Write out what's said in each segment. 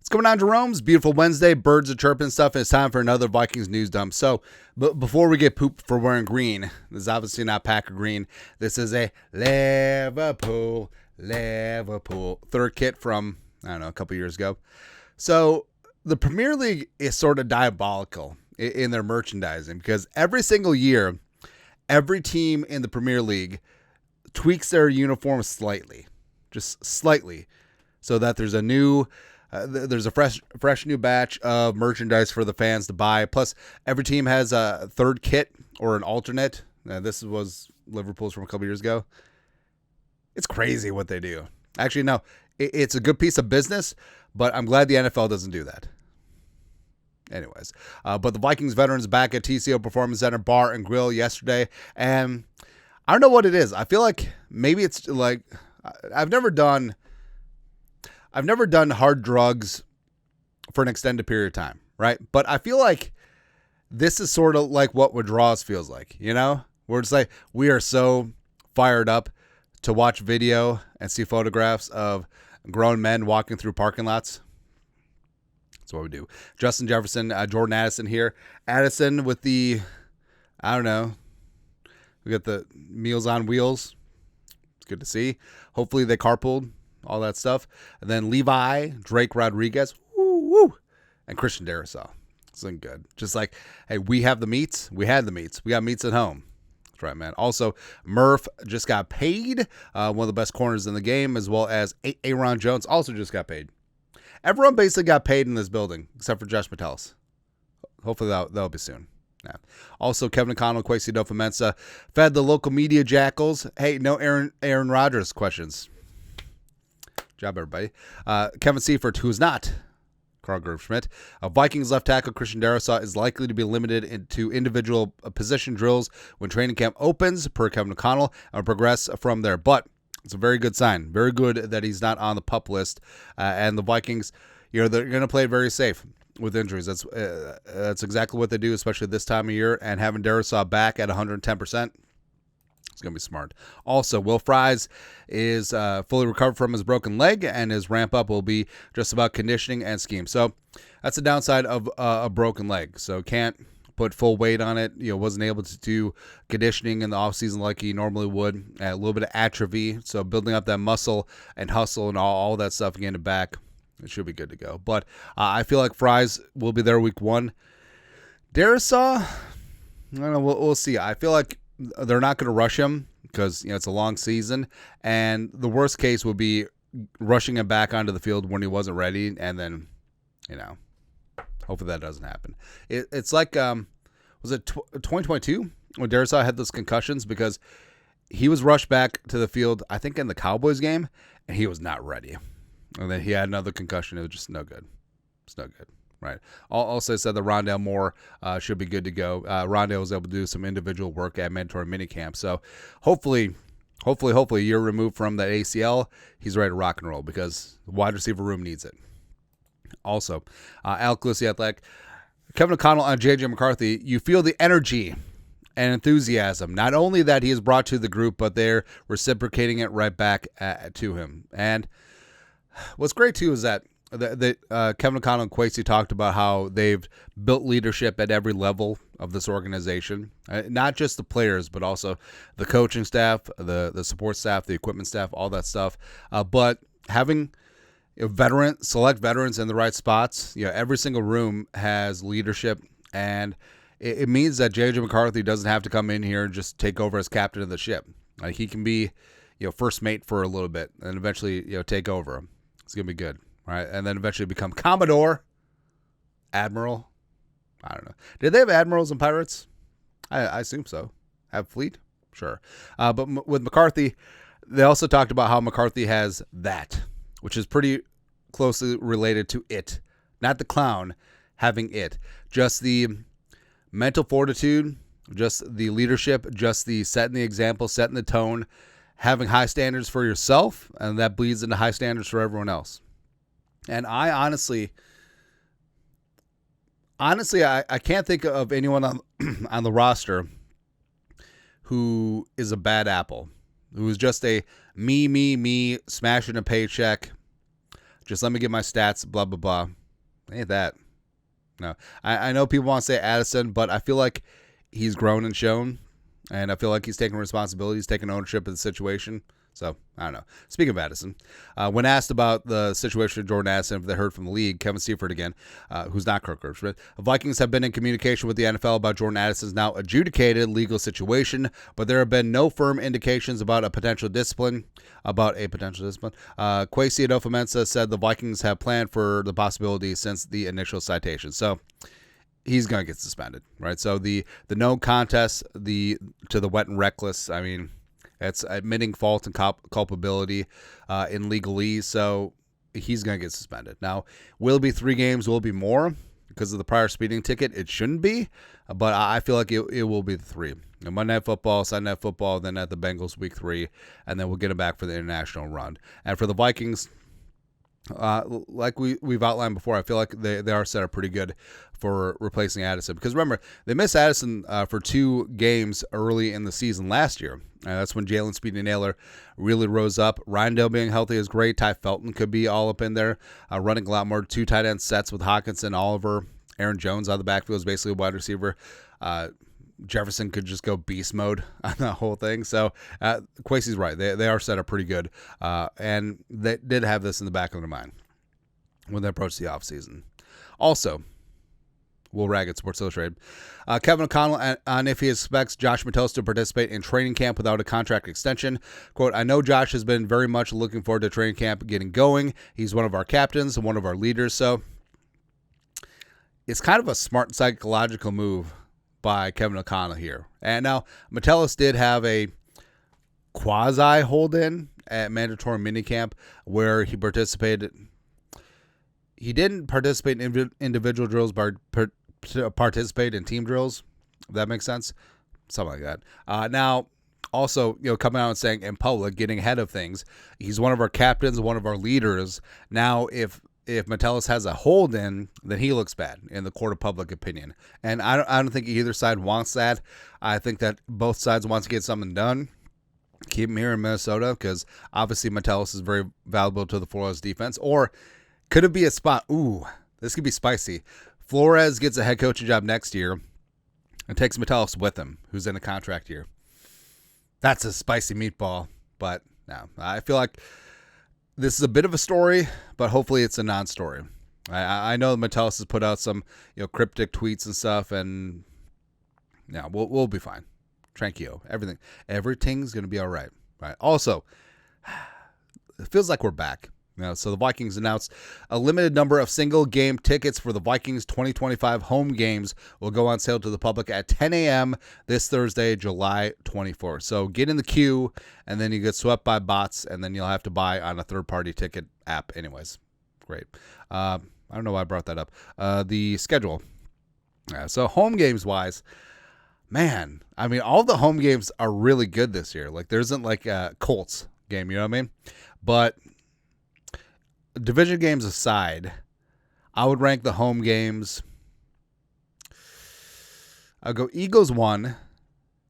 What's going on, Jerome's beautiful Wednesday? Birds are chirping and stuff, and it's time for another Vikings news dump. So, before we get pooped for wearing green, this is obviously not Packer green. This is a Liverpool third kit from, I don't know, a couple years ago. So, the Premier League is sort of diabolical in their merchandising because every single year, every team in the Premier League tweaks their uniform slightly, just slightly, so that there's a fresh new batch of merchandise for the fans to buy. Plus, every team has a third kit or an alternate. This was Liverpool's from a couple years ago. It's crazy what they do. Actually, no, it's a good piece of business, but I'm glad the NFL doesn't do that. Anyways, but the Vikings veterans back at TCO Performance Center Bar and Grill yesterday, and I don't know what it is. I feel like maybe it's like I've never done hard drugs for an extended period of time, right? But I feel like this is sort of like what withdrawals feels like, you know? Where it's like we are so fired up to watch video and see photographs of grown men walking through parking lots. That's what we do. Justin Jefferson, Jordan Addison here. Addison with the, I don't know, we got the Meals on Wheels. It's good to see. Hopefully they carpooled. All that stuff. And then Levi, Drake Rodriguez, and Christian Darrisaw. It's been good. Just like, hey, we have the meats. We had the meats. We got meats at home. That's right, man. Also, Murph just got paid. One of the best corners in the game, as well as Aaron Jones also just got paid. Everyone basically got paid in this building, except for Josh Metellus. Hopefully that'll be soon. Yeah. Also, Kevin O'Connell, Kwesi, adofo-mensah fed the local media jackals. Hey, no Aaron Rodgers questions. Job, everybody. Kevin Seifert, who's not Carl Gerb-Schmidt. Vikings left tackle Christian Darrisaw is likely to be limited into individual position drills when training camp opens, per Kevin O'Connell, and progress from there. But it's a very good sign. Very good that he's not on the PUP list. And the Vikings, they're going to play it very safe with injuries. That's exactly what they do, especially this time of year. And having Darrisaw back at 110%. It's going to be smart. Also, Will Fries is fully recovered from his broken leg, and his ramp-up will be just about conditioning and scheme. So that's the downside of a broken leg. So can't put full weight on it. Wasn't able to do conditioning in the offseason like he normally would. A little bit of atrophy. So building up that muscle and hustle and all that stuff and getting it back, it should be good to go. But I feel like Fries will be there week 1. Darrisaw, I don't know. We'll see. I feel like they're not going to rush him because it's a long season, and the worst case would be rushing him back onto the field when he wasn't ready, and then, hopefully that doesn't happen. It's like, was it 2022 when Darrisaw had those concussions because he was rushed back to the field, I think in the Cowboys game, and he was not ready, and then he had another concussion. It was just no good. It's no good. Right. Also said that Rondale Moore should be good to go. Rondale was able to do some individual work at mandatory minicamp. So hopefully, a year removed from that ACL, he's ready to rock and roll because the wide receiver room needs it. Also, Alec Lewis, the Athletic, Kevin O'Connell on J.J. McCarthy, you feel the energy and enthusiasm. Not only that he has brought to the group, but they're reciprocating it right back to him. And what's great, too, is that Kevin O'Connell and Kwesi talked about how they've built leadership at every level of this organization, not just the players, but also the coaching staff, the support staff, the equipment staff, all that stuff. But having select veterans in the right spots, every single room has leadership, and it means that J.J. McCarthy doesn't have to come in here and just take over as captain of the ship. Like he can be, first mate for a little bit and eventually, take over. It's gonna be good. Right, and then eventually become Commodore, Admiral. I don't know. Did they have admirals and pirates? I assume so. Have fleet? Sure. But with McCarthy, they also talked about how McCarthy has that, which is pretty closely related to it. Not the clown, having it. Just the mental fortitude, just the leadership, just the setting the example, setting the tone, having high standards for yourself, and that bleeds into high standards for everyone else. And I honestly, I can't think of anyone on the roster who is a bad apple, who is just a me, smashing a paycheck, Just let me get my stats, blah, blah, blah. Ain't that. No. I know people want to say Addison, but I feel like he's grown and shown, and I feel like he's taking responsibility. He's taking ownership of the situation. So, I don't know. Speaking of Addison, when asked about the situation with Jordan Addison, if they heard from the league, Kevin Seifert again, who's not Kirk Herbstreit, Vikings have been in communication with the NFL about Jordan Addison's now adjudicated legal situation, but there have been no firm indications about a potential discipline. Kwesi Adofo-Mensah said the Vikings have planned for the possibility since the initial citation. So, he's going to get suspended, right? So, the no contest to the wet and reckless, I mean, it's admitting fault and culpability in legalese, so he's going to get suspended. Now, will it be 3 games? Will it be more? Because of the prior speeding ticket, it shouldn't be, but I feel like it will be the 3. Monday Night Football, Sunday Night Football, then at the Bengals week 3, and then we'll get him back for the international run. And for the Vikings, like we've outlined before, I feel like they are set up pretty good for replacing Addison. Because remember, they missed Addison for 2 games early in the season last year. That's when Jalen Speedy Naylor really rose up. Rindale being healthy is great. Ty Felton could be all up in there, running a lot more 2 tight end sets with Hawkinson, Oliver, Aaron Jones out of the backfield is basically a wide receiver. Jefferson could just go beast mode on the whole thing. So Kwesi's right. They are set up pretty good. And they did have this in the back of their mind when they approached the offseason. Also, we'll rag at Sports Illustrated. Kevin O'Connell on if he expects Josh Metellus to participate in training camp without a contract extension. Quote, I know Josh has been very much looking forward to training camp getting going. He's one of our captains and one of our leaders. So it's kind of a smart psychological move by Kevin O'Connell here. And now, Metellus did have a quasi hold-in at mandatory minicamp where he participated. He didn't participate in individual drills, but participate in team drills. If that makes sense? Something like that. Now, also, coming out and saying in public, getting ahead of things, he's one of our captains, one of our leaders. Now, if Metellus has a hold-in, then he looks bad in the court of public opinion. And I don't think either side wants that. I think that both sides want to get something done. Keep him here in Minnesota because obviously Metellus is very valuable to the Flores defense. Or could it be a spot? Ooh, this could be spicy. Flores gets a head coaching job next year and takes Metellus with him, who's in a contract year. That's a spicy meatball. But no, I feel like this is a bit of a story, but hopefully it's a non-story. I know Metellus has put out some cryptic tweets and stuff, and yeah, we'll be fine. Tranquilo. Everything's gonna be all right. Right. Also, it feels like we're back. So the Vikings announced a limited number of single game tickets for the Vikings 2025 home games will go on sale to the public at 10 a.m. this Thursday, July 24th. So get in the queue, and then you get swept by bots, and then you'll have to buy on a third-party ticket app anyways. Great. I don't know why I brought that up. The schedule. So home games-wise, man, I mean, all the home games are really good this year. Like, there isn't like a Colts game, you know what I mean? But division games aside, I would rank the home games. I'll go Eagles 1,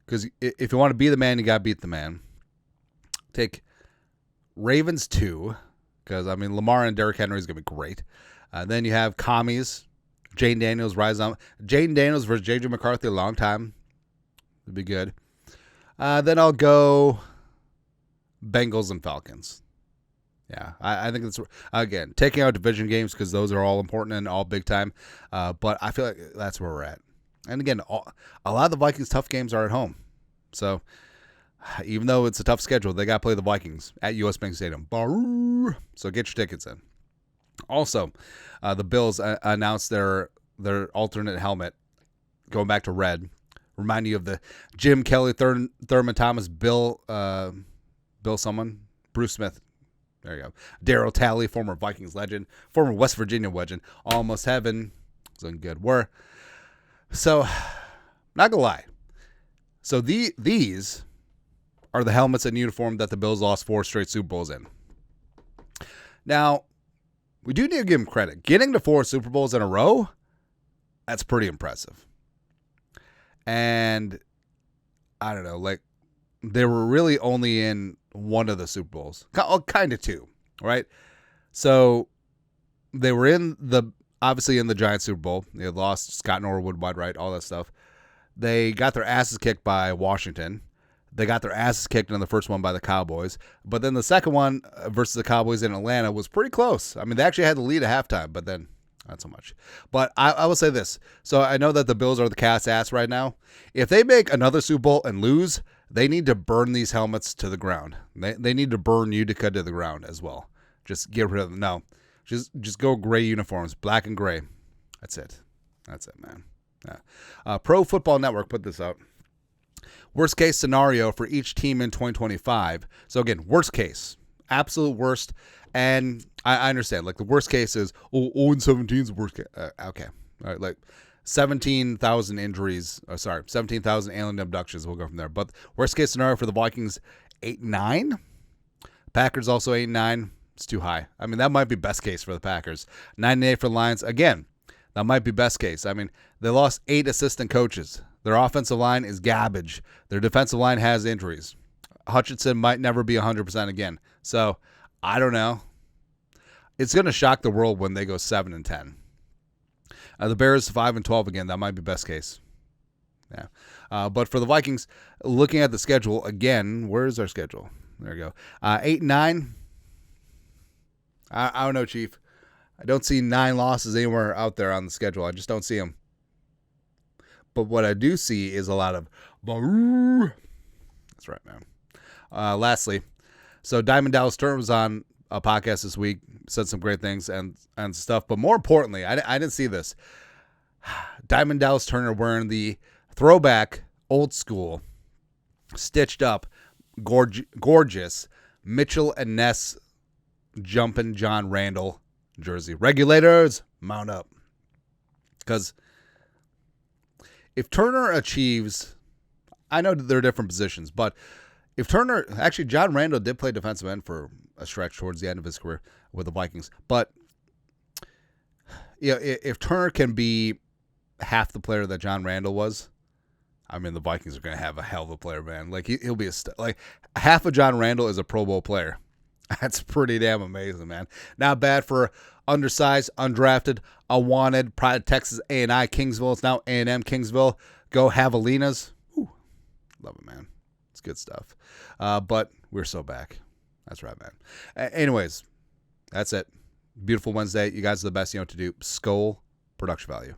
because if you want to be the man, you got to beat the man. Take Ravens 2, because, I mean, Lamar and Derrick Henry is going to be great. Then you have Commies, Jane Daniels, rise on. Jane Daniels versus J.J. McCarthy, a long time. It'd be good. Then I'll go Bengals and Falcons. Yeah, I think that's, again, taking out division games because those are all important and all big time. But I feel like that's where we're at. And again, a lot of the Vikings' tough games are at home. So even though it's a tough schedule, they got to play the Vikings at U.S. Bank Stadium. So get your tickets in. Also, the Bills announced their alternate helmet going back to red. Remind you of the Jim Kelly, Thurman Thomas, Bruce Smith. There you go. Darryl Talley, former Vikings legend, former West Virginia legend, almost heaven. It's looking good. So, not gonna lie. So these are the helmets and uniform that the Bills lost 4 straight Super Bowls in. Now, we do need to give them credit. Getting to 4 Super Bowls in a row, that's pretty impressive. And I don't know, like, they were really only in one of the Super Bowls. Kind of 2, right? So they were obviously in the Giants Super Bowl. They lost Scott Norwood, wide right, all that stuff. They got their asses kicked by Washington. They got their asses kicked in the first one by the Cowboys. But then the second one versus the Cowboys in Atlanta was pretty close. I mean, they actually had the lead at halftime, but then not so much. But I will say this. So I know that the Bills are the cat's ass right now. If they make another Super Bowl and lose, they need to burn these helmets to the ground. They need to burn Utica to the ground as well. Just get rid of them. No, just go gray uniforms, black and gray. That's it, man. Yeah. Pro Football Network put this out. Worst case scenario for each team in 2025. So again, worst case, absolute worst. And I understand, like the worst case is 0-17 is the worst case. Okay, all right, like 17,000 injuries. 17,000 alien abductions. We'll go from there. But worst case scenario for the Vikings, 8-9. Packers also 8-9. It's too high. I mean, that might be best case for the Packers. 9-8 for the Lions. Again, that might be best case. I mean, they lost 8 assistant coaches. Their offensive line is garbage. Their defensive line has injuries. Hutchinson might never be 100% again. So, I don't know. It's going to shock the world when they go 7-10. The Bears 5-12 again. That might be best case. Yeah. But for the Vikings, looking at the schedule again, where's our schedule? There we go. 8-9. I don't know, Chief. I don't see 9 losses anywhere out there on the schedule. I just don't see them. But what I do see is a lot of boo. That's right, man. Lastly, so Diamond Dallas Turner was on a podcast this week, said some great things and stuff. But more importantly, I didn't see this. Diamond Dallas Turner wearing the throwback, old school, stitched up, gorgeous Mitchell and Ness jumping John Randall jersey. Regulators, mount up. Because if Turner achieves, I know they're different positions, but if Turner, actually John Randall did play defensive end for a stretch towards the end of his career with the Vikings, but if Turner can be half the player that John Randall was, I mean, the Vikings are going to have a hell of a player, man. Like he'll be like half of John Randall is a Pro Bowl player. That's pretty damn amazing, man. Not bad for undersized, undrafted, unwanted, pride of Texas A&I Kingsville. It's now A&M Kingsville. Go Javelinas. Ooh, love it, man. It's good stuff. But we're so back. That's right, man. Anyways, that's it. Beautiful Wednesday. You guys are the best. You know what to do. Skol production value.